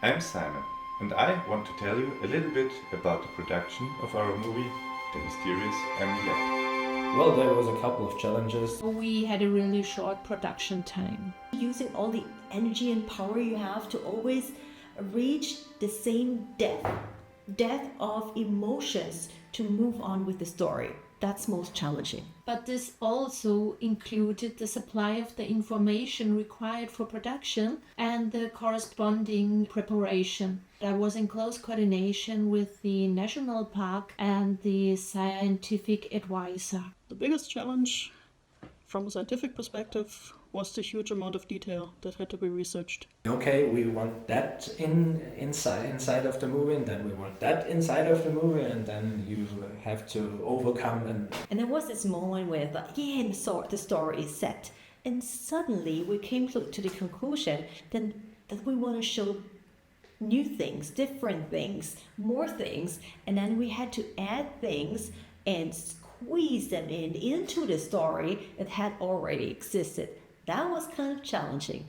I'm Simon, and I want to tell you a little bit about the production of our movie, The Mysterious Amulet. Well, there was a couple of challenges. We had a really short production time. Using all the energy and power you have to always reach the same depth of emotions to move on with the story. That's most challenging. But this also included the supply of the information required for production and the corresponding preparation. I was in close coordination with the national park and the scientific advisor. The biggest challenge from a scientific perspective was the huge amount of detail that had to be researched. Okay, we want that inside of the movie, and then we want that inside of the movie, and then you have to overcome And there was this moment where I thought, yeah, the story is set. And suddenly we came to the conclusion that we want to show new things, different things, more things, and then we had to add things and squeeze them into the story that had already existed. That was kind of challenging.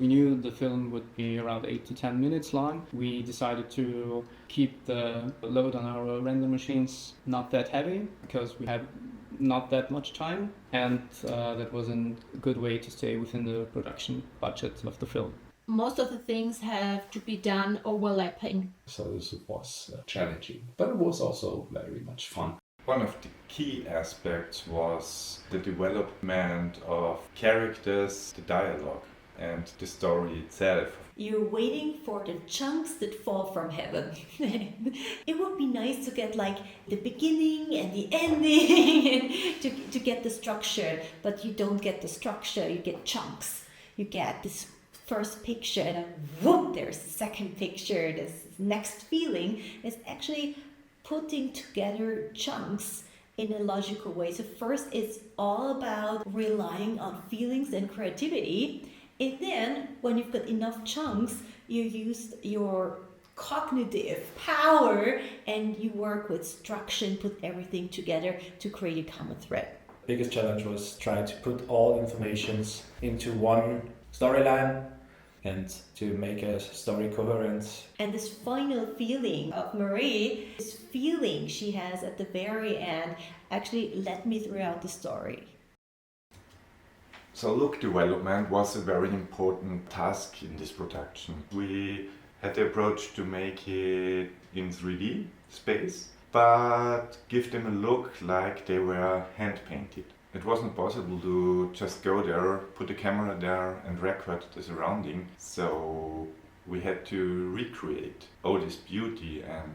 We knew the film would be around 8 to 10 minutes long. We decided to keep the load on our render machines not that heavy because we had not that much time, and that was a good way to stay within the production budget of the film. Most of the things have to be done overlapping. So this was challenging, but it was also very much fun. One of the key aspects was the development of characters, the dialogue, and the story itself. You're waiting for the chunks that fall from heaven. It would be nice to get like the beginning and the ending and to get the structure, but you don't get the structure, you get chunks. You get this first picture and then whoop, there's the second picture, this next feeling is actually putting together chunks in a logical way. So first it's all about relying on feelings and creativity. And then when you've got enough chunks, you use your cognitive power and you work with structure and put everything together to create a common thread. The biggest challenge was trying to put all informations into one storyline and to make a story coherent. And this final feeling of Marie, this feeling she has at the very end, actually led me throughout the story. So look development was a very important task in this production. We had the approach to make it in 3D space, but give them a look like they were hand painted. It wasn't possible to just go there, put the camera there and record the surrounding. So we had to recreate all this beauty and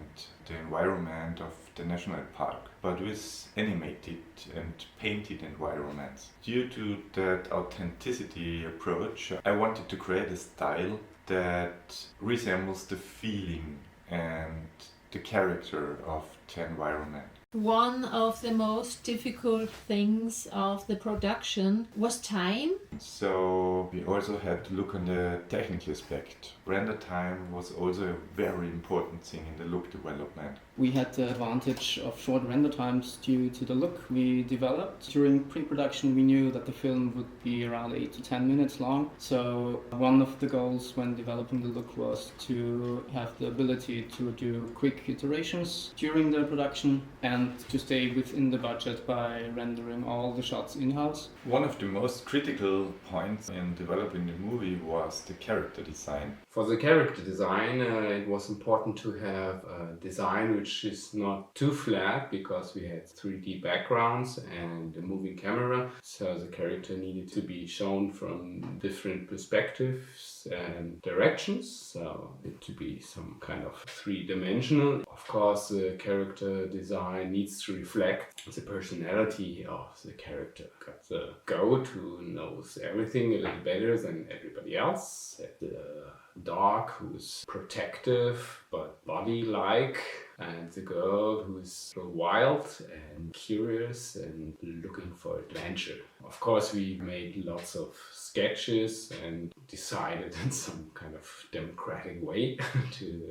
the environment of the national park, but with animated and painted environments. Due to that authenticity approach, I wanted to create a style that resembles the feeling and the character of the environment. One of the most difficult things of the production was time. So we also had to look on the technical aspect. Render time was also a very important thing in the look development. We had the advantage of short render times due to the look we developed. During pre-production we knew that the film would be around 8 to 10 minutes long. So one of the goals when developing the look was to have the ability to do quick iterations during the production and to stay within the budget by rendering all the shots in-house. One of the most critical points in developing the movie was the character design. For the character design, it was important to have a design which is not too flat because we had 3D backgrounds and a moving camera. So the character needed to be shown from different perspectives and directions. So it to be some kind of three-dimensional. Of course, the character design needs to reflect the personality of the character. Got the goat who knows everything a little better than everybody else. The dog who's protective but body-like, and the girl who's wild and curious and looking for adventure. Of course, we made lots of sketches and decided in some kind of democratic way to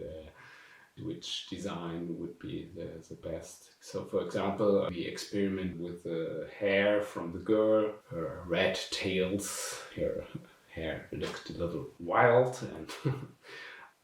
which design would be the best. So for example, we experiment with the hair from the girl, her red tails, her hair looked a little wild and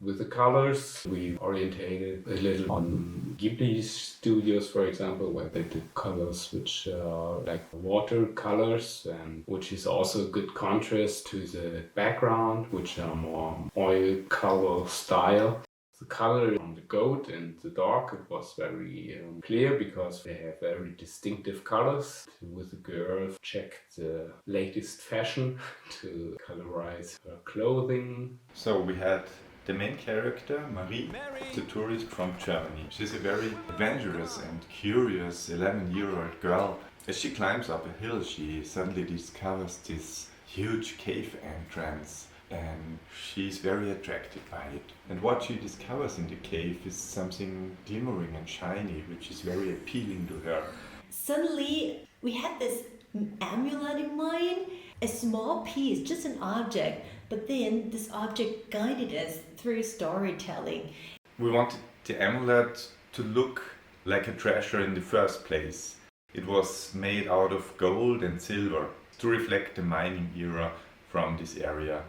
With the colors, we orientated a little on Ghibli studios, for example, where they did colors which are like watercolors, and which is also a good contrast to the background, which are more oil color style. The color on the goat and the dog, it was very clear because they have very distinctive colors. With the girl, checked the latest fashion to colorize her clothing. So we had the main character, Marie, the tourist from Germany. She's a very adventurous and curious 11-year-old girl. As she climbs up a hill, she suddenly discovers this huge cave entrance, and she's very attracted by it. And what she discovers in the cave is something glimmering and shiny, which is very appealing to her. Suddenly, we had this amulet in mind, a small piece, just an object, but then this object guided us through storytelling. We wanted the amulet to look like a treasure in the first place. It was made out of gold and silver to reflect the mining era from this area.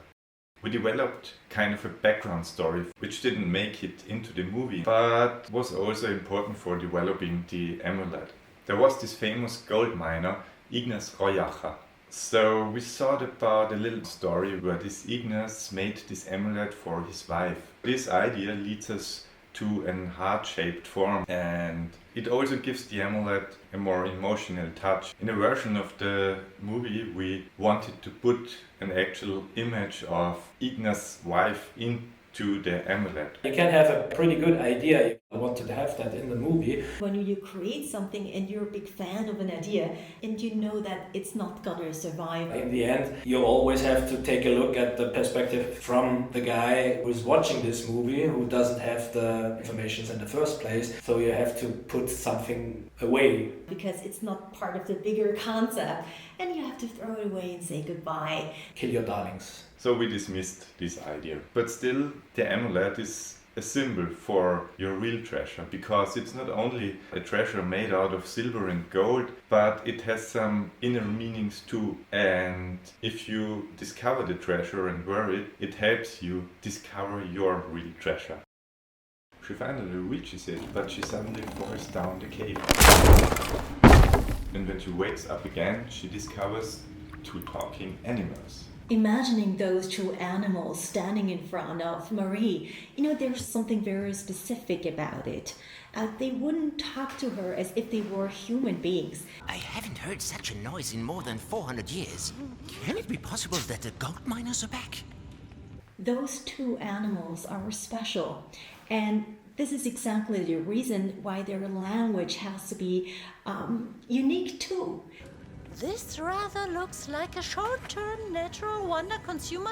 We developed kind of a background story which didn't make it into the movie, but was also important for developing the amulet. There was this famous gold miner, Ignace Royacha. So we thought about a little story where this Ignace made this amulet for his wife. This idea leads us to an heart-shaped form, and it also gives the amulet a more emotional touch. In a version of the movie, we wanted to put an actual image of Ignace's wife into the amulet. You can have a pretty good idea. I wanted to have that in the movie. When you create something and you're a big fan of an idea and you know that it's not gonna survive. In the end, you always have to take a look at the perspective from the guy who's watching this movie, who doesn't have the information in the first place. So you have to put something away. Because it's not part of the bigger concept, and you have to throw it away and say goodbye. Kill your darlings. So we dismissed this idea. But still, the amulet is a symbol for your real treasure, because it's not only a treasure made out of silver and gold, but it has some inner meanings too. And if you discover the treasure and wear it, it helps you discover your real treasure. She finally reaches it, but she suddenly falls down the cave. And when she wakes up again, she discovers two talking animals. Imagining those two animals standing in front of Marie, there's something very specific about it. They wouldn't talk to her as if they were human beings. I haven't heard such a noise in more than 400 years. Can it be possible that the gold miners are back? Those two animals are special, and this is exactly the reason why their language has to be unique too. This rather looks like a short-term natural wonder consumer.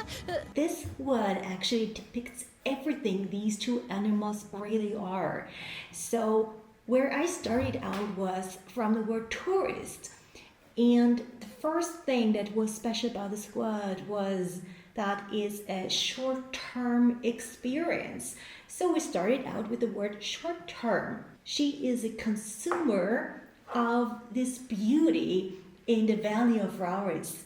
This word actually depicts everything these two animals really are. So where I started out was from the word tourist. And the first thing that was special about this word was that it's a short-term experience. So we started out with the word short-term. She is a consumer of this beauty in the Valley of Flowers.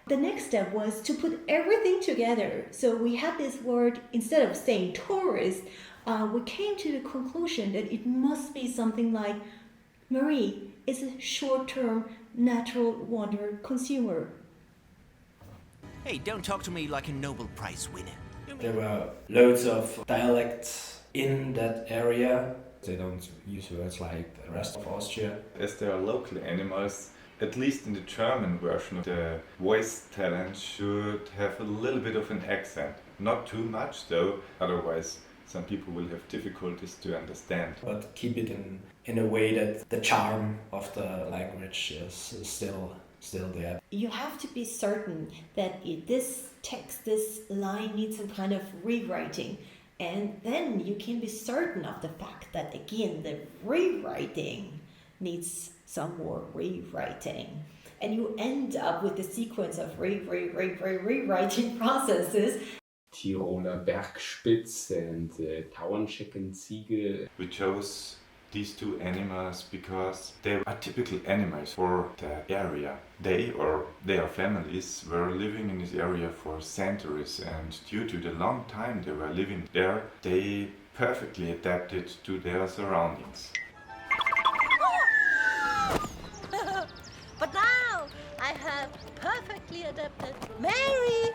The next step was to put everything together. So we had this word, instead of saying tourist, we came to the conclusion that it must be something like Marie is a short-term natural wonder consumer. Hey, don't talk to me like a Nobel Prize winner. There were loads of dialects in that area. They don't use words like the rest of Austria. As they are local animals, at least in the German version, the voice talent should have a little bit of an accent. Not too much though, otherwise some people will have difficulties to understand. But keep it in a way that the charm of the language is still there. You have to be certain that this text, this line needs some kind of rewriting. And then you can be certain of the fact that, again, the rewriting needs some more rewriting. And you end up with a sequence of rewriting processes. Tiroler Bergspitz and Tauernscheckenziege. We chose these two animals because they are typical animals for the area. They or their families were living in this area for centuries, and due to the long time they were living there, they perfectly adapted to their surroundings. But now I have perfectly adapted Mary.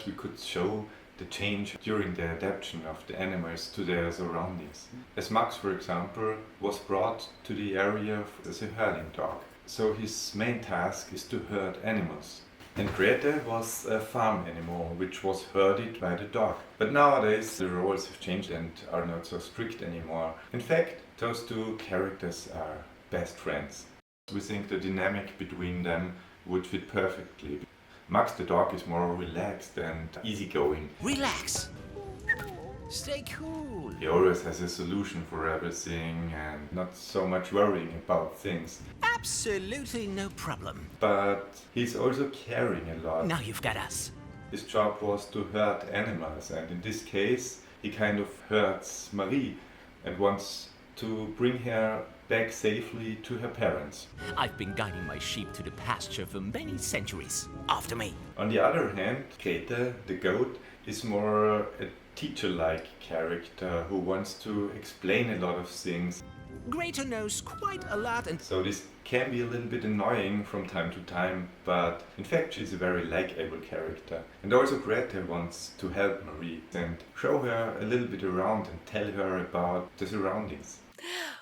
We could show the change during the adaptation of the animals to their surroundings. As Max, for example, was brought to the area as a herding dog. So his main task is to herd animals. And Grete was a farm animal, which was herded by the dog. But nowadays the roles have changed and are not so strict anymore. In fact, those two characters are best friends. We think the dynamic between them would fit perfectly. Max the dog is more relaxed and easygoing. Relax. Stay cool. He always has a solution for everything and not so much worrying about things. Absolutely no problem. But he's also caring a lot. Now you've got us. His job was to herd animals, and in this case he kind of herds Marie and wants to bring her back safely to her parents. I've been guiding my sheep to the pasture for many centuries. After me. On the other hand, Grete, the goat, is more a teacher-like character who wants to explain a lot of things. Grete knows quite a lot and So this can be a little bit annoying from time to time, but in fact she's a very likable character. And also Grete wants to help Marie and show her a little bit around and tell her about the surroundings.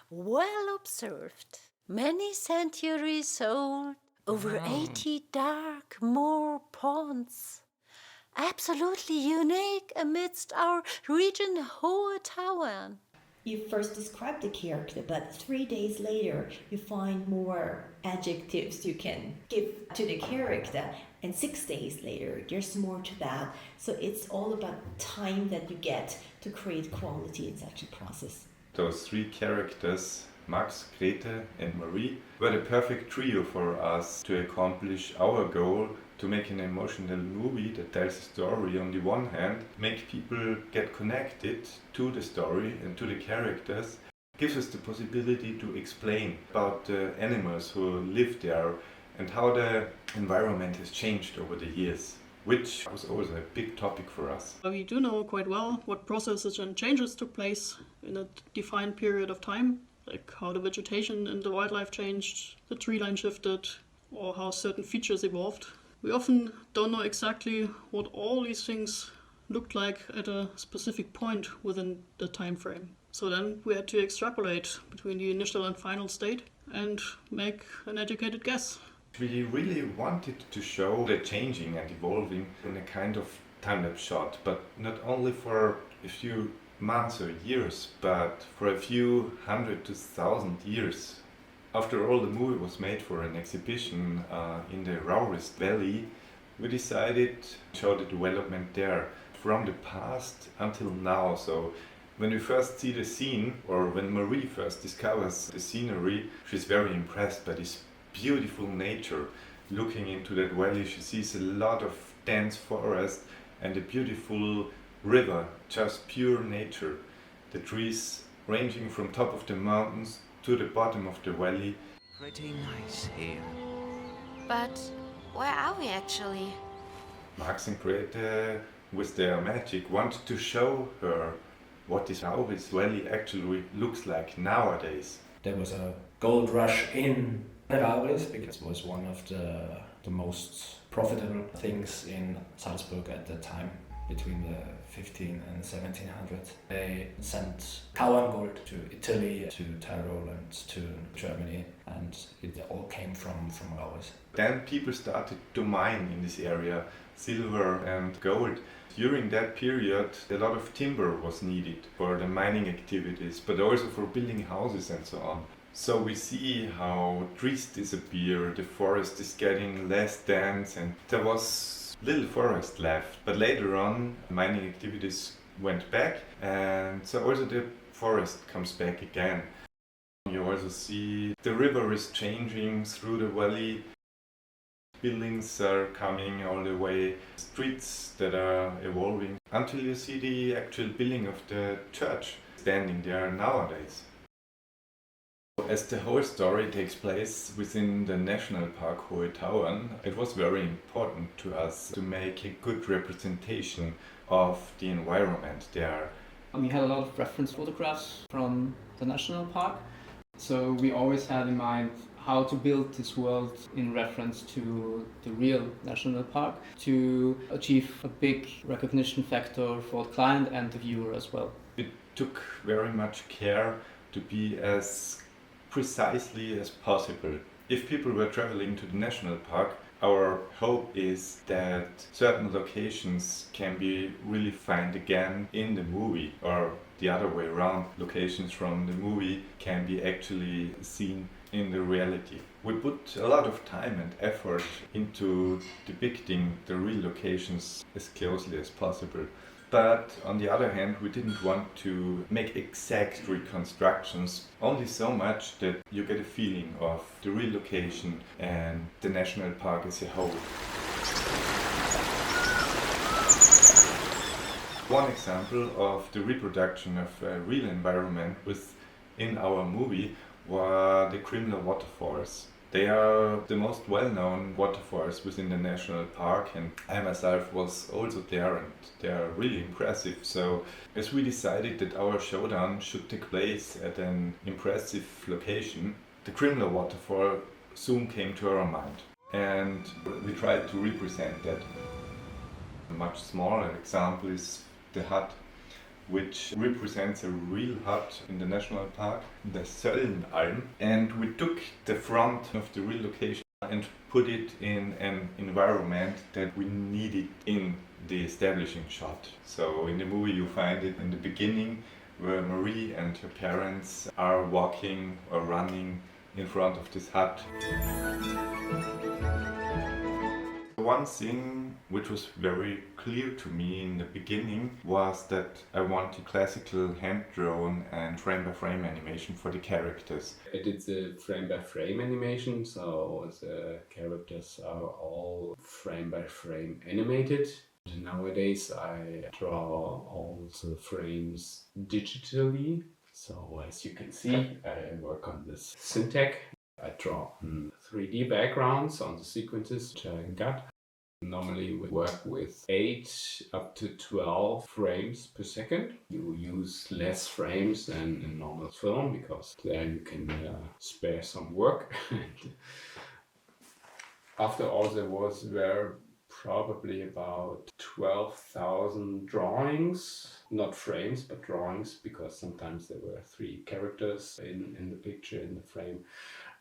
Well observed. Many centuries old, over 80 dark moor ponds. Absolutely unique amidst our region Hohe Tauern. You first describe the character, but 3 days later you find more adjectives you can give to the character, and 6 days later there's more to that. So it's all about time that you get to create quality in such a process. Those three characters, Max, Grete and Marie, were the perfect trio for us to accomplish our goal to make an emotional movie that tells a story on the one hand, make people get connected to the story and to the characters, gives us the possibility to explain about the animals who live there and how the environment has changed over the years, which was always a big topic for us. We do know quite well what processes and changes took place in a defined period of time, like how the vegetation and the wildlife changed, the tree line shifted, or how certain features evolved. We often don't know exactly what all these things looked like at a specific point within the time frame. So then we had to extrapolate between the initial and final state and make an educated guess. We really wanted to show the changing and evolving in a kind of time-lapse shot, but not only for a few months or years, but for a few hundred to thousand years. After all, the movie was made for an exhibition in the Raurist Valley. We decided to show the development there from the past until now. So when we first see the scene, or when Marie first discovers the scenery, she's very impressed by this beautiful nature. Looking into that valley, she sees a lot of dense forest and a beautiful river, just pure nature. The trees ranging from top of the mountains to the bottom of the valley. Pretty nice here. But where are we actually? Max and Grete, with their magic, wanted to show her how this valley actually looks like nowadays. There was a gold rush in Rauris because it was one of the most profitable things in Salzburg at the time, between the 15 and 1700s. They sent Tauern gold to Italy, to Tyrol and to Germany, and it all came from Rauris. Then people started to mine in this area, silver and gold. During that period, a lot of timber was needed for the mining activities, but also for building houses and so on. So we see how trees disappear, the forest is getting less dense, and there was little forest left. But later on, mining activities went back, and so also the forest comes back again. You also see the river is changing through the valley. Buildings are coming all the way, streets that are evolving, until you see the actual building of the church standing there nowadays. as the whole story takes place within the National Park Hohe Tauern, it was very important to us to make a good representation of the environment there. We had a lot of reference photographs from the national park, so we always had in mind how to build this world in reference to the real national park to achieve a big recognition factor for the client and the viewer as well. It took very much care to be as precisely as possible. If people were traveling to the national park, our hope is that certain locations can be really found again in the movie, or the other way around, locations from the movie can be actually seen in the reality. We put a lot of time and effort into depicting the real locations as closely as possible. But on the other hand, we didn't want to make exact reconstructions, only so much that you get a feeling of the real location and the national park as a whole. One example of the reproduction of a real environment within our movie were the criminal waterfalls. They are the most well-known waterfalls within the national park, and I myself was also there, and they are really impressive. So as we decided that our showdown should take place at an impressive location, the criminal waterfall soon came to our mind, and we tried to represent that. A much smaller example is the hut, which represents a real hut in the national park, the Söllenalm, and we took the front of the real location and put it in an environment that we needed in the establishing shot. So in the movie you find it in the beginning where Marie and her parents are walking or running in front of this hut. One thing which was very clear to me in the beginning was that I wanted classical hand-drawn and frame-by-frame animation for the characters. I did the frame-by-frame animation, so the characters are all frame-by-frame animated. Nowadays I draw all the frames digitally, so as you can see I work on this syntax. I draw 3D backgrounds on the sequences which I got. Normally we work with 8 up to 12 frames per second. You use less frames than in normal film because there you can spare some work. After all there were probably about 12,000 drawings, not frames but drawings, because sometimes there were 3 characters in the picture, in the frame.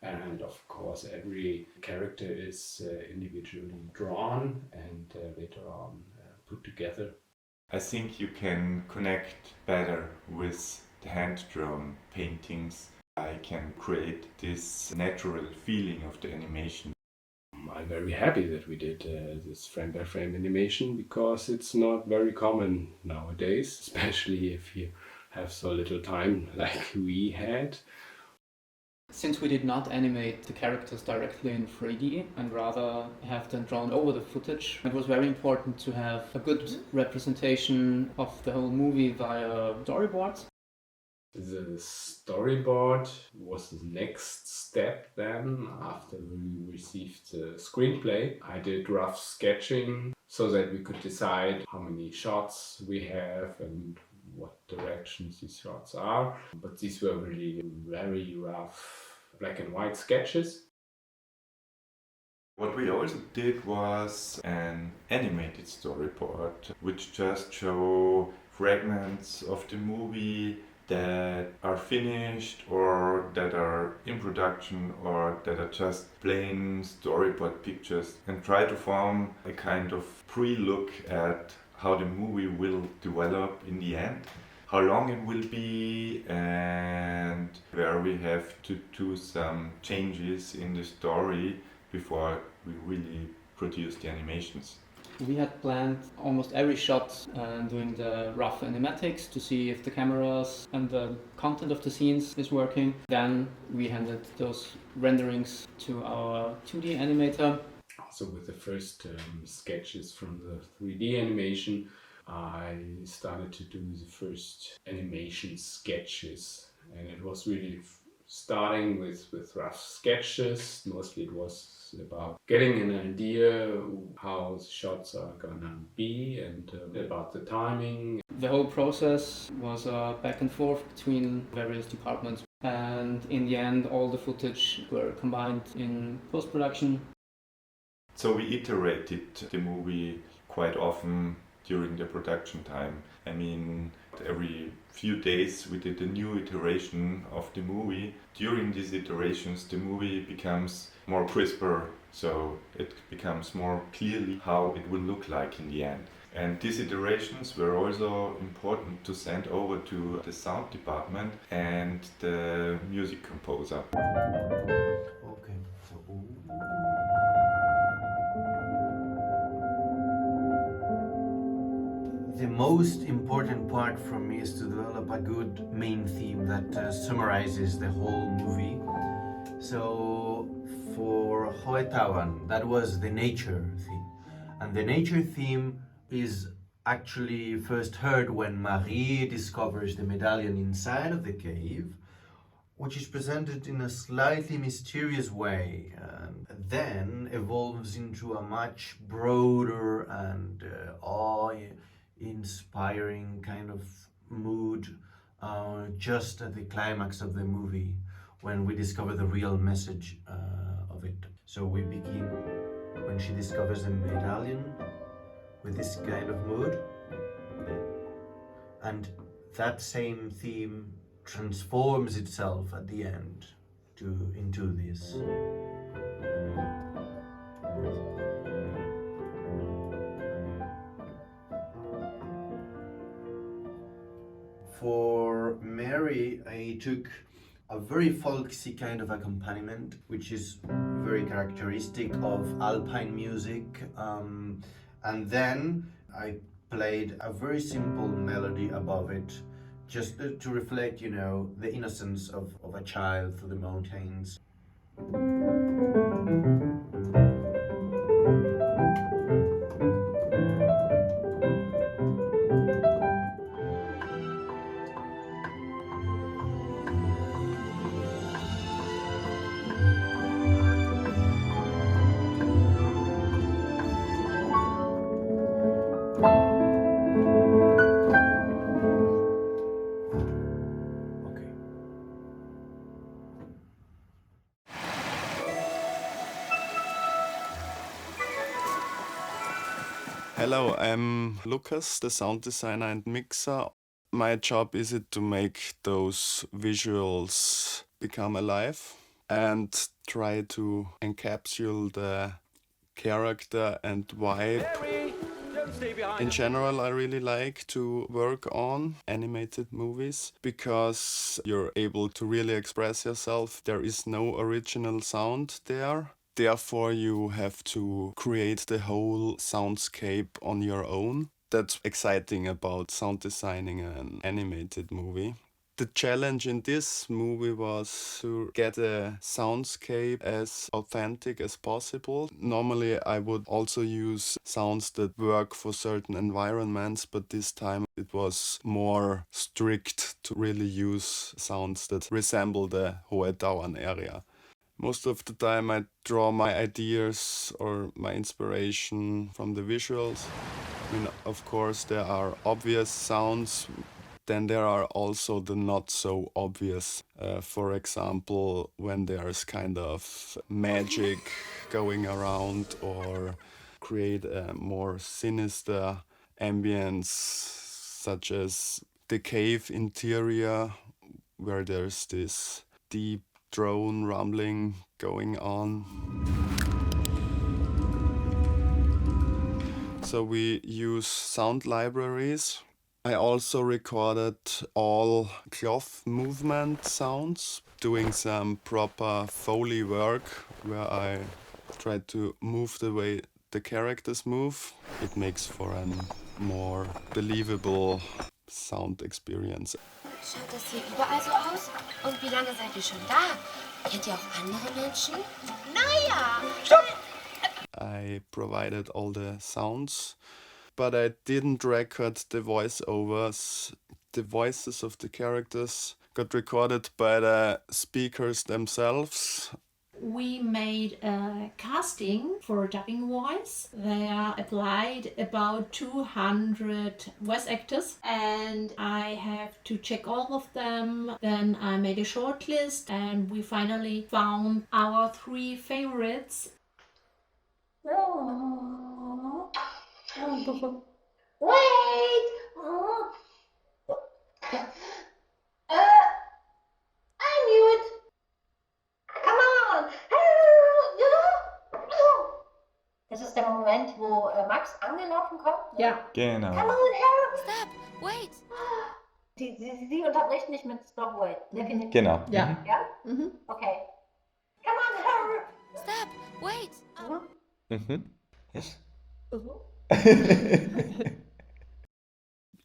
And of course every character is individually drawn and later on put together. I think you can connect better with the hand-drawn paintings. I can create this natural feeling of the animation. I'm very happy that we did this frame-by-frame animation because it's not very common nowadays, especially if you have so little time like we had. Since we did not animate the characters directly in 3D and rather have them drawn over the footage, it was very important to have a good representation of the whole movie via storyboards. The storyboard was the next step then, after we received the screenplay. I did rough sketching so that we could decide how many shots we have and what directions these shots are. But these were really very rough black and white sketches. What we also did was an animated storyboard, which just show fragments of the movie that are finished or that are in production or that are just plain storyboard pictures, and try to form a kind of pre-look at how the movie will develop in the end, how long it will be, and where we have to do some changes in the story before we really produce the animations. We had planned almost every shot doing the rough animatics to see if the cameras and the content of the scenes is working. Then we handed those renderings to our 2D animator. So with the first sketches from the 3D animation, I started to do the first animation sketches, and it was really starting with rough sketches. Mostly it was about getting an idea how shots are gonna be and about the timing. The whole process was back and forth between various departments, and in the end all the footage were combined in post-production. So we iterated the movie quite often during the production time. I mean, every few days we did a new iteration of the movie. During these iterations the movie becomes more crisper, so it becomes more clearly how it will look like in the end. And these iterations were also important to send over to the sound department and the music composer. Okay, so the most important part for me is to develop a good main theme that summarizes the whole movie. So for Hoetawan, that was the nature theme. And the nature theme is actually first heard when Marie discovers the medallion inside of the cave, which is presented in a slightly mysterious way, and then evolves into a much broader and awe-inspiring kind of mood just at the climax of the movie, when we discover the real message of it. So we begin when she discovers the medallion with this kind of mood, and that same theme transforms itself at the end into this. For Mary, I took a very folksy kind of accompaniment, which is very characteristic of Alpine music, and then I played a very simple melody above it, just to reflect, you know, the innocence of a child through the mountains. Hello, I'm Lucas, the sound designer and mixer. My job is it to make those visuals become alive and try to encapsulate the character and vibe. In general, I really like to work on animated movies because you're able to really express yourself. There is no original sound there. Therefore, you have to create the whole soundscape on your own. That's exciting about sound designing an animated movie. The challenge in this movie was to get the soundscape as authentic as possible. Normally, I would also use sounds that work for certain environments, but this time it was more strict to really use sounds that resemble the Hoetawan area. Most of the time I draw my ideas or my inspiration from the visuals. I mean, of course, there are obvious sounds, then there are also the not so obvious. For example, when there's kind of magic going around or create a more sinister ambience, such as the cave interior, where there's this deep drone rumbling going on. So we use sound libraries. I also recorded all cloth movement sounds, doing some proper Foley work where I try to move the way the characters move. It makes for a more believable sound experience. Schaut das hier überall so aus? Und wie lange seid ihr schon da? Kennt ihr auch andere Menschen? Naja! Stop! I provided all the sounds, but I didn't record the voiceovers. The voices of the characters got recorded by the speakers themselves. We made a casting for dubbing voice. There applied about 200 voice actors and I have to check all of them. Then I made a short list and we finally found our 3 favorites. Wait! I knew it! Come on! Das ist der Moment, wo Max angelaufen kommt. Ja. Genau. Come on, Harold! Stop! Wait! Sie unterbricht mich mit Stop, wait. Definitiv. Genau. Ja. Ja? Okay. Come on, Harold! Stop! Wait!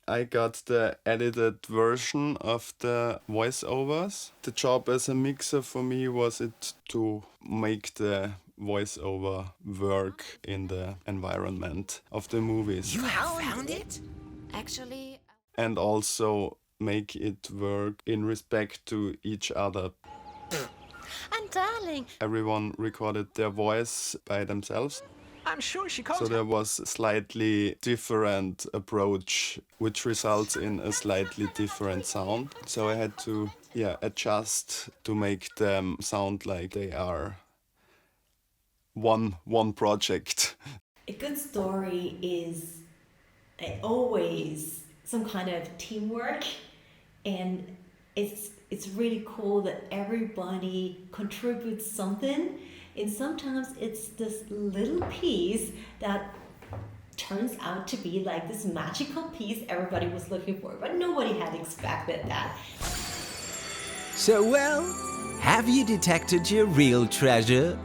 I got the edited version of the voiceovers. The job as a mixer for me was it to make the voiceover work in the environment of the movies. You have found it? Actually, And also make it work in respect to each other. and darling, Everyone recorded their voice by themselves. I'm sure she can't. So there was a slightly different approach, which results in a slightly different sound. So I had to adjust to make them sound like they are one project. A good story is always some kind of teamwork, and it's really cool that everybody contributes something, and sometimes it's this little piece that turns out to be like this magical piece everybody was looking for, but nobody had expected that. So, well, have you detected your real treasure?